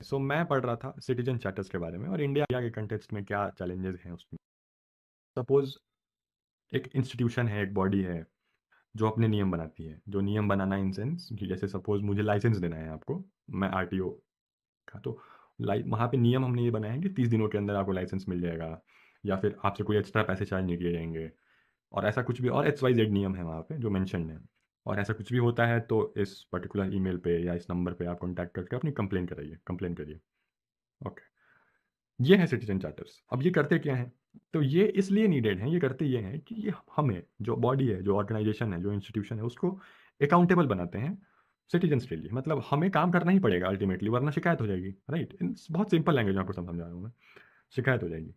सो मैं पढ़ रहा था सिटीजन चार्टर्स के बारे में और इंडिया के कंटेक्स्ट में क्या चैलेंजेस हैं उसमें। सपोज एक इंस्टीट्यूशन है, एक बॉडी है जो अपने नियम बनाती है। जो नियम बनाना इन सेंस कि जैसे सपोज मुझे लाइसेंस देना है आपको, मैं आरटीओ का, तो वहाँ पे नियम हमने ये बनाया है कि 30 दिनों के अंदर आपको लाइसेंस मिल जाएगा, या फिर आपसे कोई एक्स्ट्रा पैसे चार्ज नहीं किए जाएंगे। और ऐसा कुछ भी और XYZ नियम है वहाँ पे जो मेंशन है। और ऐसा कुछ भी होता है तो इस पर्टिकुलर ईमेल पे या इस नंबर पे आप कॉन्टैक्ट करके अपनी कंप्लेन करिए। ओके, ये है सिटीजन चार्टर्स। अब ये करते क्या हैं? तो ये इसलिए नीडेड हैं, ये करते ये हैं कि ये हमें, जो बॉडी है, जो ऑर्गेनाइजेशन है, जो इंस्टीट्यूशन है, उसको अकाउंटेबल बनाते हैं सिटीजन्स के लिए। मतलब हमें काम करना ही पड़ेगा अल्टीमेटली, वरना शिकायत हो जाएगी। राइट, बहुत सिंपल लैंग्वेज में आपको समझा रहा हूँ मैं। शिकायत हो जाएगी,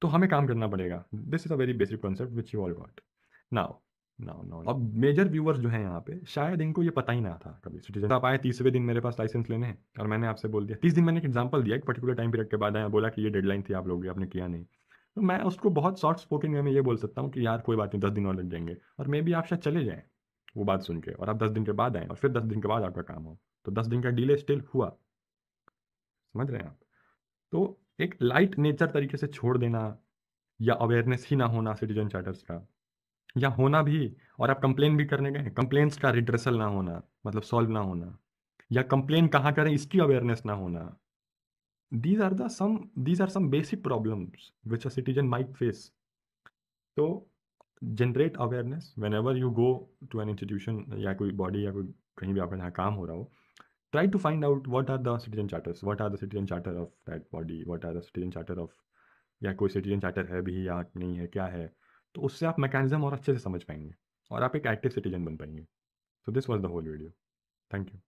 तो हमें काम करना पड़ेगा। This is a very basic concept which you all got. Now now now अब मेजर व्यूअर्स जो हैं यहाँ पे, शायद इनको ये पता ही ना था कभी सिटीजन। आप आए 30वें दिन मेरे पास लाइसेंस लेने हैं और मैंने आपसे बोल दिया 30 दिन। मैंने एक एग्जांपल दिया, एक पर्टिकुलर टाइम पीरियड के बाद आया, बोला कि ये डेडलाइन थी, आप लोग आपने किया नहीं। तो मैं उसको बहुत सॉफ्ट स्पोकन वे में ये बोल सकता हूँ कि यार कोई बात नहीं, 10 दिन और लग जाएंगे, और मे बी आप शायद चले जाएँ वो बात सुन के, और आप 10 दिन के बाद आएँ और फिर 10 दिन के बाद आपका काम हो। तो 10 दिन का डिले स्टिल हुआ। समझ रहे हैं आप? तो एक लाइट नेचर तरीके से छोड़ देना, या अवेयरनेस ही ना होना सिटीजन चार्टर्स का, या होना भी और आप कंप्लेन भी करने गए, कंप्लेंट्स का रिड्रेसल ना होना, मतलब सॉल्व ना होना, या कंप्लेन कहाँ करें इसकी अवेयरनेस ना होना। These are some basic problems which a citizen might face. तो generate awareness whenever you go to an institution या कोई बॉडी या कोई कहीं भी आपका जहाँ काम हो रहा हो। Try to find out what are the citizen charters, what are the citizen charter of that body, what are the citizen charter of, या कोई सिटीजन चार्टर है भी या नहीं है, क्या है। तो उससे आप मैकेनिज्म और अच्छे से समझ पाएंगे और आप एक एक्टिव सिटीजन बन पाएंगे। So this was the whole video. Thank you.